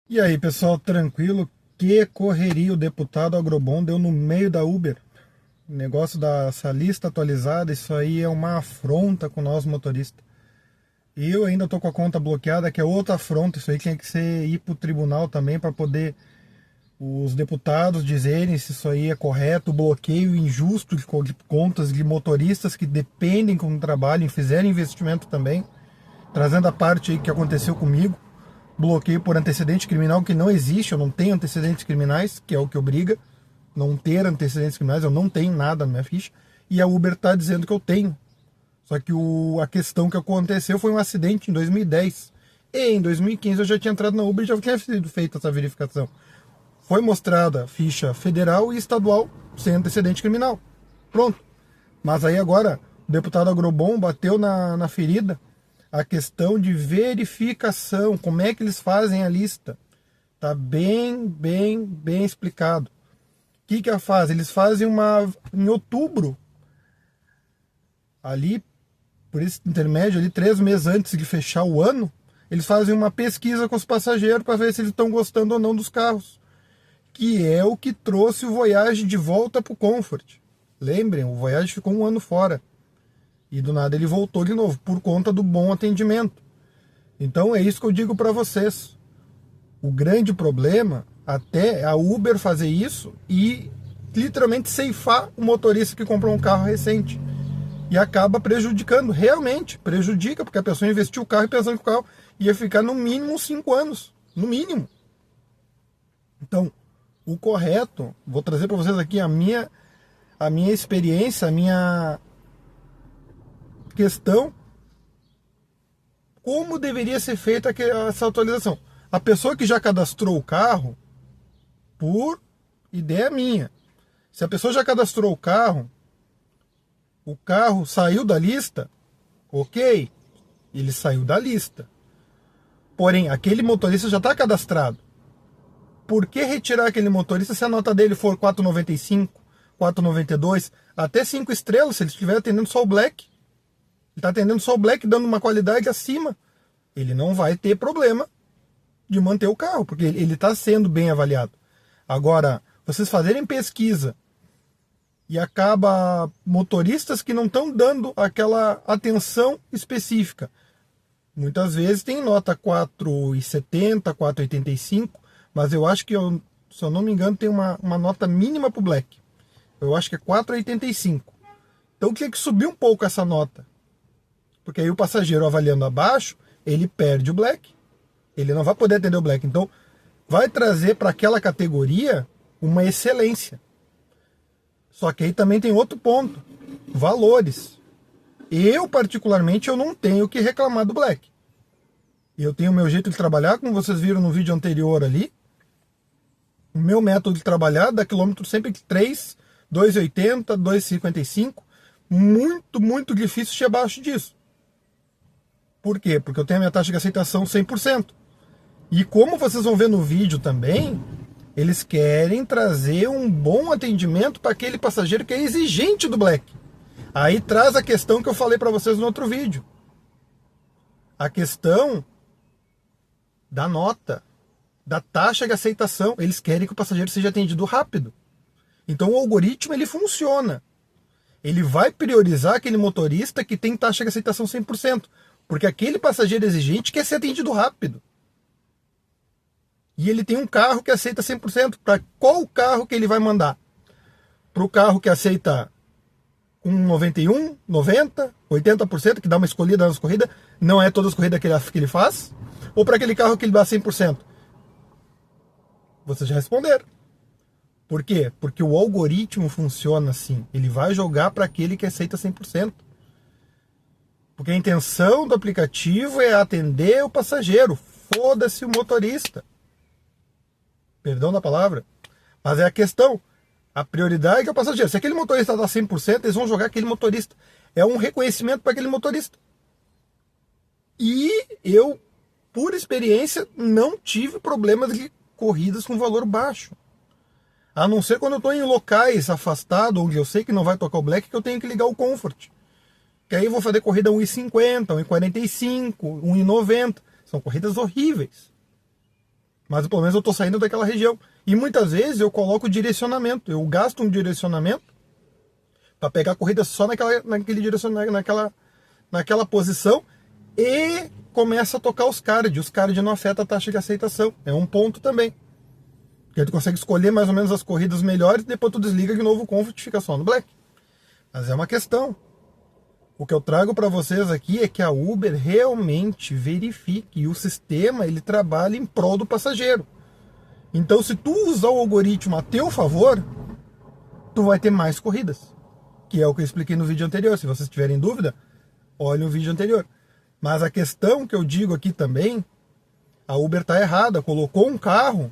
E aí, pessoal, tranquilo? Que correria o deputado Agrobon deu no meio da Uber. O negócio dessa lista atualizada, isso aí é uma afronta com nós motoristas. E eu ainda tô com a conta bloqueada, que é outra afronta. Isso aí tinha que ser ir pro tribunal também para poder os deputados dizerem se isso aí é correto, o bloqueio injusto de contas de motoristas que dependem com o trabalho e fizeram investimento também, trazendo a parte aí que aconteceu comigo. Bloqueio por antecedente criminal que não existe, eu não tenho antecedentes criminais, que é o que obriga não ter antecedentes criminais, eu não tenho nada na minha ficha, e a Uber está dizendo que eu tenho. Só que a questão que aconteceu foi um acidente em 2010. E em 2015 eu já tinha entrado na Uber e já tinha sido feita essa verificação. Foi mostrada a ficha federal e estadual sem antecedente criminal. Pronto. Mas aí agora o deputado Agrobon bateu na ferida a questão de verificação, como é que eles fazem a lista. Tá bem explicado. O que que faz? Eles fazem em outubro, ali, por esse intermédio, ali 3 meses antes de fechar o ano, eles fazem uma pesquisa com os passageiros para ver se eles estão gostando ou não dos carros. Que é o que trouxe o Voyage de volta para o Comfort. Lembrem, o Voyage ficou um ano fora. E do nada ele voltou de novo, por conta do bom atendimento. Então é isso que eu digo para vocês. O grande problema até é a Uber fazer isso e literalmente ceifar o motorista que comprou um carro recente. E acaba prejudicando, realmente prejudica, porque a pessoa investiu o carro e pensando que o carro ia ficar no mínimo 5 anos. No mínimo. Então, o correto, vou trazer para vocês aqui a minha experiência, a minha questão, como deveria ser feita essa atualização. A pessoa que já cadastrou o carro, por ideia minha, se a pessoa já cadastrou o carro saiu da lista, ok, ele saiu da lista. Porém, aquele motorista já está cadastrado. Por que retirar aquele motorista se a nota dele for 4,95, 4,92, até 5 estrelas, se ele estiver atendendo só o Black? Ele está atendendo só o Black, dando uma qualidade acima. Ele não vai ter problema de manter o carro, porque ele está sendo bem avaliado. Agora, vocês fazerem pesquisa e acaba motoristas que não estão dando aquela atenção específica. Muitas vezes tem nota 4,70, 4,85, mas eu acho que, se eu não me engano, tem uma nota mínima para o Black. Eu acho que é 4,85. Então tinha que subir um pouco essa nota. Porque aí o passageiro avaliando abaixo, ele perde o Black. Ele não vai poder atender o Black. Então, vai trazer para aquela categoria uma excelência. Só que aí também tem outro ponto. Valores. Eu, particularmente, eu não tenho o que reclamar do Black. Eu tenho o meu jeito de trabalhar, como vocês viram no vídeo anterior ali. O meu método de trabalhar dá quilômetro sempre 3, 2,80, 2,55. Muito difícil ser abaixo disso. Por quê? Porque eu tenho a minha taxa de aceitação 100%. E como vocês vão ver no vídeo também, eles querem trazer um bom atendimento para aquele passageiro que é exigente do Black. Aí traz a questão que eu falei para vocês no outro vídeo. A questão da nota, da taxa de aceitação. Eles querem que o passageiro seja atendido rápido. Então o algoritmo ele funciona. Ele vai priorizar aquele motorista que tem taxa de aceitação 100%. Porque aquele passageiro exigente quer ser atendido rápido. E ele tem um carro que aceita 100%. Para qual carro que ele vai mandar? Para o carro que aceita com 91, 90, 80%, que dá uma escolhida nas corridas, não é todas as corridas que ele faz? Ou para aquele carro que ele dá 100%? Vocês já responderam. Por quê? Porque o algoritmo funciona assim. Ele vai jogar para aquele que aceita 100%. Porque a intenção do aplicativo é atender o passageiro. Foda-se o motorista. Perdão da palavra. Mas é a questão. A prioridade é o passageiro. Se aquele motorista dá 100%, eles vão jogar aquele motorista. É um reconhecimento para aquele motorista. E eu, por experiência, não tive problemas de corridas com valor baixo. A não ser quando eu estou em locais afastados, onde eu sei que não vai tocar o Black, que eu tenho que ligar o Comfort. Que aí eu vou fazer corrida 1,50, 1,45, 1,90. São corridas horríveis. Mas pelo menos eu estou saindo daquela região. E muitas vezes eu coloco direcionamento. Eu gasto um direcionamento para pegar a corrida só naquele direcionamento, naquela posição, e começa a tocar os cards. Os cards não afetam a taxa de aceitação. É um ponto também. Porque tu consegue escolher mais ou menos as corridas melhores e depois tu desliga de novo o Comfort e fica só no Black. Mas é uma questão. O que eu trago para vocês aqui é que a Uber realmente verifique, e o sistema ele trabalha em prol do passageiro. Então, se tu usar o algoritmo a teu favor, tu vai ter mais corridas, que é o que eu expliquei no vídeo anterior. Se vocês tiverem dúvida, olhem o vídeo anterior. Mas a questão que eu digo aqui também, a Uber está errada, colocou um carro,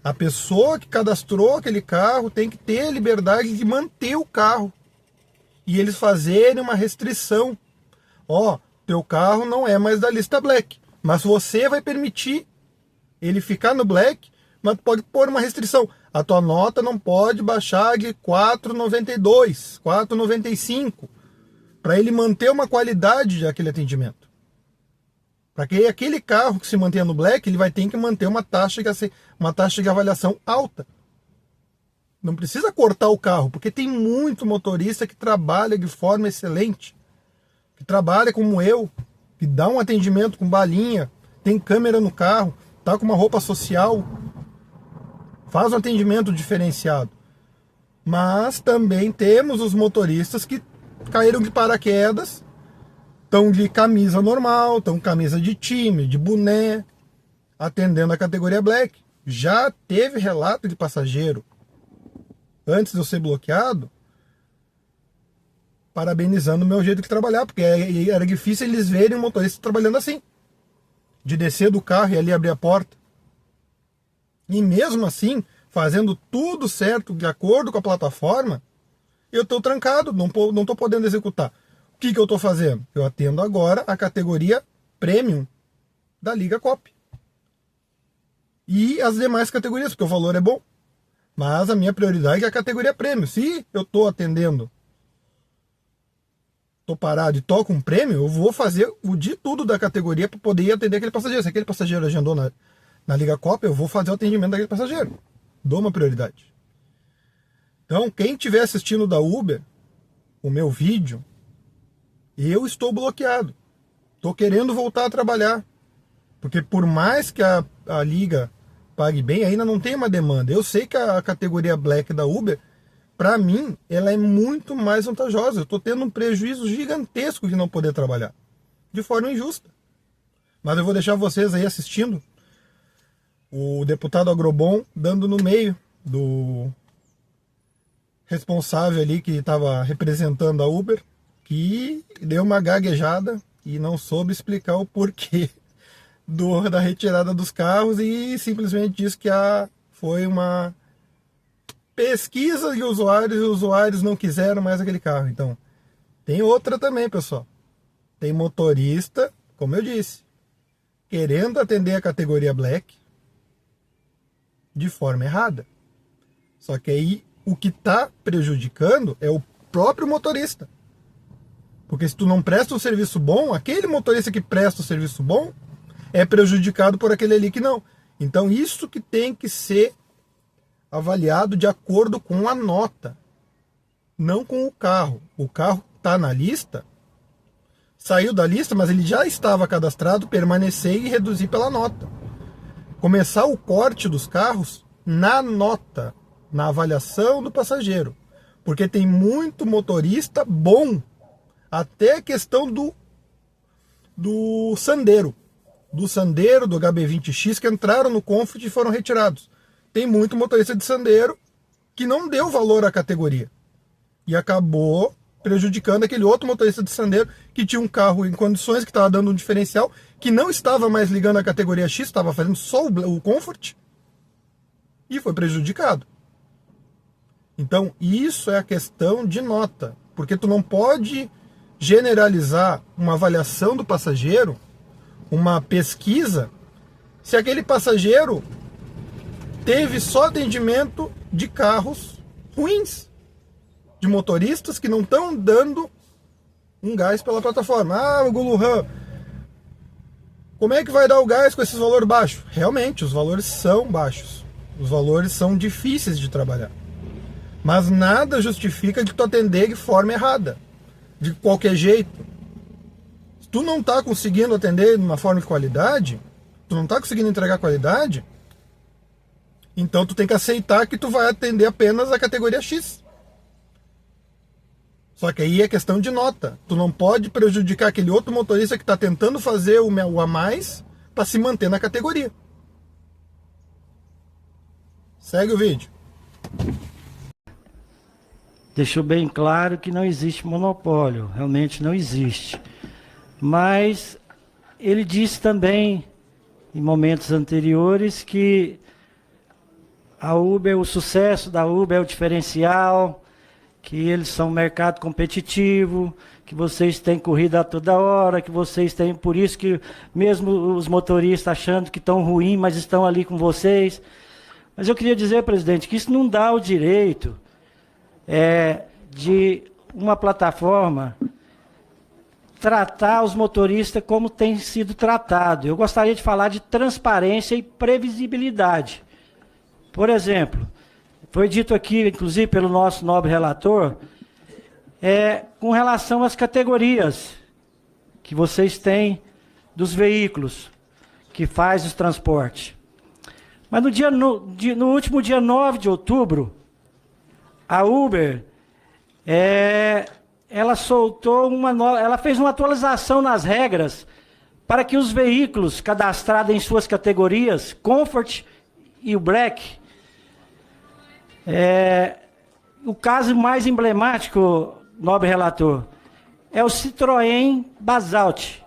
a pessoa que cadastrou aquele carro tem que ter a liberdade de manter o carro. E eles fazerem uma restrição. Ó, teu carro não é mais da lista Black, mas você vai permitir ele ficar no Black, mas pode pôr uma restrição. A tua nota não pode baixar de 4,92, 4,95, para ele manter uma qualidade daquele atendimento. Para que aquele carro que se mantenha no Black, ele vai ter que manter uma taxa de avaliação alta. Não precisa cortar o carro, porque tem muito motorista que trabalha de forma excelente, que trabalha como eu, que dá um atendimento com balinha, tem câmera no carro, tá com uma roupa social, faz um atendimento diferenciado. Mas também temos os motoristas que caíram de paraquedas, estão de camisa normal, estão com camisa de time, de boné, atendendo a categoria Black. Já teve relato de passageiro, antes de eu ser bloqueado, parabenizando o meu jeito de trabalhar, porque era difícil eles verem um motorista trabalhando assim, de descer do carro e ali abrir a porta. E mesmo assim, fazendo tudo certo, de acordo com a plataforma, eu estou trancado, não estou podendo executar. O que eu estou fazendo? Eu atendo agora a categoria Premium da Liga Cop. E as demais categorias, porque o valor é bom. Mas a minha prioridade é a categoria Premium. Se eu estou atendendo, estou parado e toco um prêmio, eu vou fazer o de tudo da categoria para poder atender aquele passageiro. Se aquele passageiro agendou na Liga Cop, eu vou fazer o atendimento daquele passageiro. Dou uma prioridade. Então, quem estiver assistindo da Uber, o meu vídeo, eu estou bloqueado. Estou querendo voltar a trabalhar. Porque por mais que a Liga pague bem, ainda não tem uma demanda. Eu sei que a categoria Black da Uber, para mim, ela é muito mais vantajosa. Eu estou tendo um prejuízo gigantesco de não poder trabalhar. De forma injusta. Mas eu vou deixar vocês aí assistindo o deputado Agrobon dando no meio do responsável ali que estava representando a Uber, que deu uma gaguejada e não soube explicar o porquê da retirada dos carros e simplesmente disse que foi uma pesquisa de usuários e os usuários não quiseram mais aquele carro. Então, tem outra também, pessoal. Tem motorista, como eu disse, querendo atender a categoria Black de forma errada. Só que aí o que está prejudicando é o próprio motorista. Porque se tu não presta um serviço bom, aquele motorista que presta o serviço bom é prejudicado por aquele ali que não. Então isso que tem que ser avaliado de acordo com a nota, não com o carro. O carro está na lista, saiu da lista, mas ele já estava cadastrado, permanecer e reduzir pela nota. Começar o corte dos carros na nota, na avaliação do passageiro. Porque tem muito motorista bom, até a questão do Sandero. Do Sandero, do HB20X, que entraram no Comfort e foram retirados. Tem muito motorista de Sandero que não deu valor à categoria. E acabou prejudicando aquele outro motorista de Sandero que tinha um carro em condições, que estava dando um diferencial, que não estava mais ligando a categoria X, estava fazendo só o Comfort, e foi prejudicado. Então, isso é a questão de nota. Porque tu não pode generalizar uma avaliação do passageiro, uma pesquisa, se aquele passageiro teve só atendimento de carros ruins, de motoristas que não estão dando um gás pela plataforma. Ah, o Guluhan Como é que vai dar o gás com esses valores baixos? Realmente, os valores são baixos. Os valores são difíceis de trabalhar. Mas nada justifica de tu atender de forma errada. De qualquer jeito. Se tu não tá conseguindo atender de uma forma de qualidade, tu não tá conseguindo entregar qualidade, então tu tem que aceitar que tu vai atender apenas a categoria X. Só que aí é questão de nota. Tu não pode prejudicar aquele outro motorista que está tentando fazer o a mais para se manter na categoria. Segue o vídeo. Deixou bem claro que não existe monopólio, realmente não existe. Mas ele disse também, em momentos anteriores, que a Uber, o sucesso da Uber é o diferencial, que eles são um mercado competitivo, que vocês têm corrida a toda hora, que vocês têm, por isso que mesmo os motoristas achando que estão ruins, mas estão ali com vocês. Mas eu queria dizer, presidente, que isso não dá o direito de uma plataforma tratar os motoristas como tem sido tratado. Eu gostaria de falar de transparência e previsibilidade. Por exemplo, foi dito aqui, inclusive pelo nosso nobre relator, com relação às categorias que vocês têm dos veículos que faz os transportes. Mas no último dia 9 de outubro, a Uber, ela soltou ela fez uma atualização nas regras para que os veículos cadastrados em suas categorias, Comfort e o Black, o caso mais emblemático, nobre relator, é o Citroën Basalt.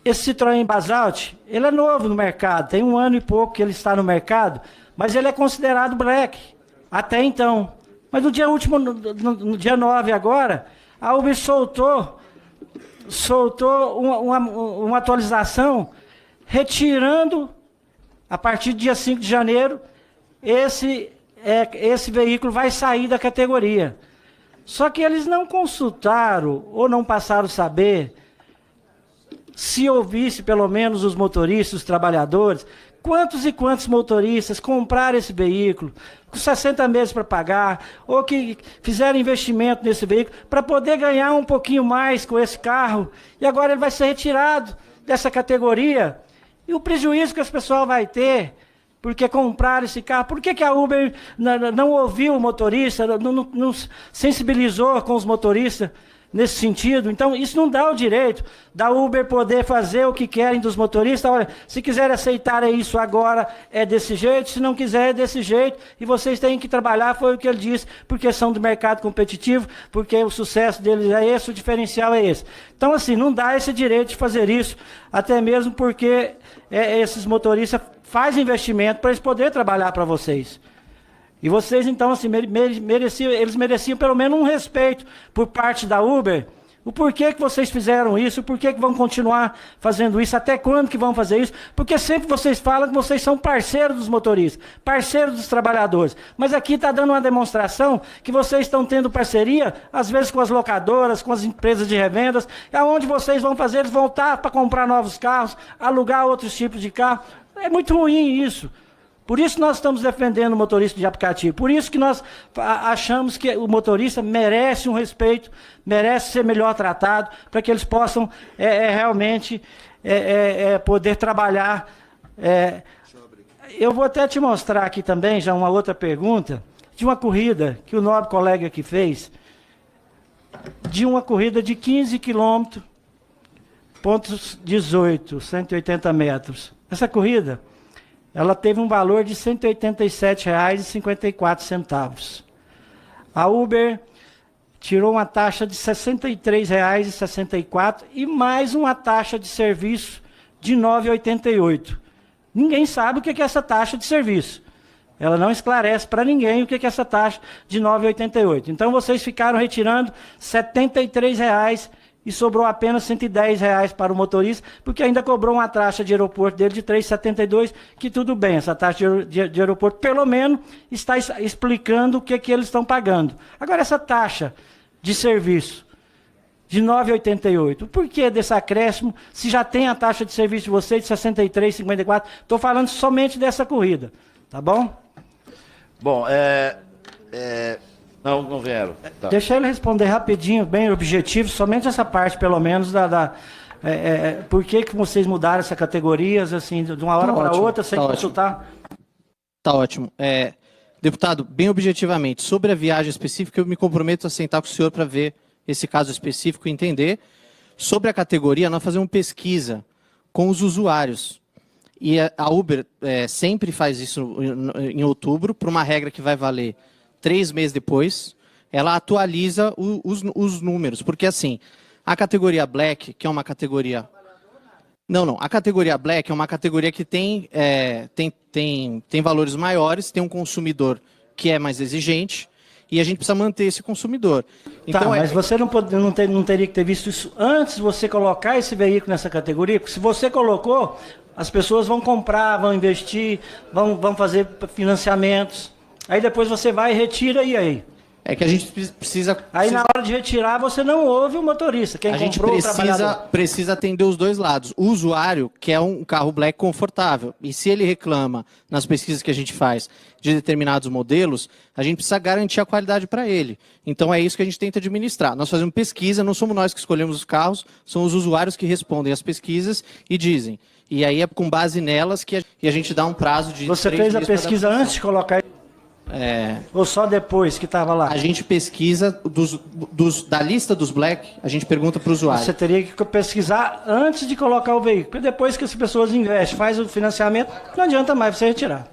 Esse Citroën Basalt, ele é novo no mercado, tem 1 ano e pouco que ele está no mercado, mas ele é considerado Black, até então. Mas no dia último, no dia 9 agora, a Uber soltou uma atualização, retirando, a partir do dia 5 de janeiro, esse veículo vai sair da categoria. Só que eles não consultaram, ou não passaram a saber, se ouvisse pelo menos os motoristas, os trabalhadores, quantos e quantos motoristas compraram esse veículo, com 60 meses para pagar, ou que fizeram investimento nesse veículo, para poder ganhar um pouquinho mais com esse carro, e agora ele vai ser retirado dessa categoria, e o prejuízo que esse pessoal vai ter, porque compraram esse carro. Por que a Uber não ouviu o motorista, não sensibilizou com os motoristas nesse sentido? Então, isso não dá o direito da Uber poder fazer o que querem dos motoristas. Olha, se quiser aceitar isso agora, é desse jeito, se não quiser, é desse jeito, e vocês têm que trabalhar, foi o que ele disse, porque são do mercado competitivo, porque o sucesso deles é esse, o diferencial é esse. Então, assim, não dá esse direito de fazer isso, até mesmo porque esses motoristas fazem investimento para eles poderem trabalhar para vocês. E vocês, então, assim, eles mereciam pelo menos um respeito por parte da Uber. O porquê que vocês fizeram isso, o porquê que vão continuar fazendo isso, até quando que vão fazer isso, porque sempre vocês falam que vocês são parceiros dos motoristas, parceiros dos trabalhadores. Mas aqui está dando uma demonstração que vocês estão tendo parceria, às vezes com as locadoras, com as empresas de revendas, aonde vocês vão fazer eles voltar para comprar novos carros, alugar outros tipos de carro. É muito ruim isso. Por isso nós estamos defendendo o motorista de aplicativo. Por isso que nós achamos que o motorista merece um respeito, merece ser melhor tratado, para que eles possam realmente poder trabalhar. Eu vou até te mostrar aqui também, já uma outra pergunta, de uma corrida que o nobre colega aqui fez, de uma corrida de 15 quilômetros, pontos 18, 180 metros. Essa corrida, ela teve um valor de R$ 187,54. A Uber tirou uma taxa de R$ 63,64 e mais uma taxa de serviço de R$ 9,88. Ninguém sabe o que é essa taxa de serviço. Ela não esclarece para ninguém o que é essa taxa de R$ 9,88. Então vocês ficaram retirando R$ 73,00 e sobrou apenas R$ 110,00 para o motorista, porque ainda cobrou uma taxa de aeroporto dele de R$ 3,72, que tudo bem, essa taxa de aeroporto pelo menos está explicando o que eles estão pagando. Agora essa taxa de serviço, de 9,88. Por que desse acréscimo, se já tem a taxa de serviço de vocês de 63,54? Estou falando somente dessa corrida, tá bom? Bom, não vieram. Tá. Deixa ele responder rapidinho, bem objetivo, somente essa parte, pelo menos, por que vocês mudaram essa categorias, assim, de uma hora para outra, sem consultar? Tá ótimo. Deputado, bem objetivamente, sobre a viagem específica, eu me comprometo a sentar com o senhor para ver esse caso específico e entender. Sobre a categoria, nós fazemos pesquisa com os usuários. E a Uber sempre faz isso em outubro, por uma regra que vai valer 3 meses depois. Ela atualiza os números, porque assim, a categoria Black, que é uma categoria... Não. A categoria Black é uma categoria que tem valores maiores, tem um consumidor que é mais exigente, e a gente precisa manter esse consumidor. Então, mas você não teria que ter visto isso antes de você colocar esse veículo nessa categoria? Porque se você colocou, as pessoas vão comprar, vão investir, vão fazer financiamentos. Aí depois você vai e retira, e aí? É que a gente precisa... Aí na hora de retirar, você não ouve o motorista. Quem comprou, o trabalhador. Precisa atender os dois lados. O usuário quer um carro Black confortável. E se ele reclama, nas pesquisas que a gente faz, de determinados modelos, a gente precisa garantir a qualidade para ele. Então é isso que a gente tenta administrar. Nós fazemos pesquisa, não somos nós que escolhemos os carros, são os usuários que respondem às pesquisas e dizem. E aí é com base nelas que a gente dá um prazo de... Você fez a pesquisa antes de colocar... Ou só depois que estava lá? A gente pesquisa da lista dos Black, a gente pergunta para o usuário. Você teria que pesquisar antes de colocar o veículo, porque depois que as pessoas investem, faz o financiamento, não adianta mais você retirar.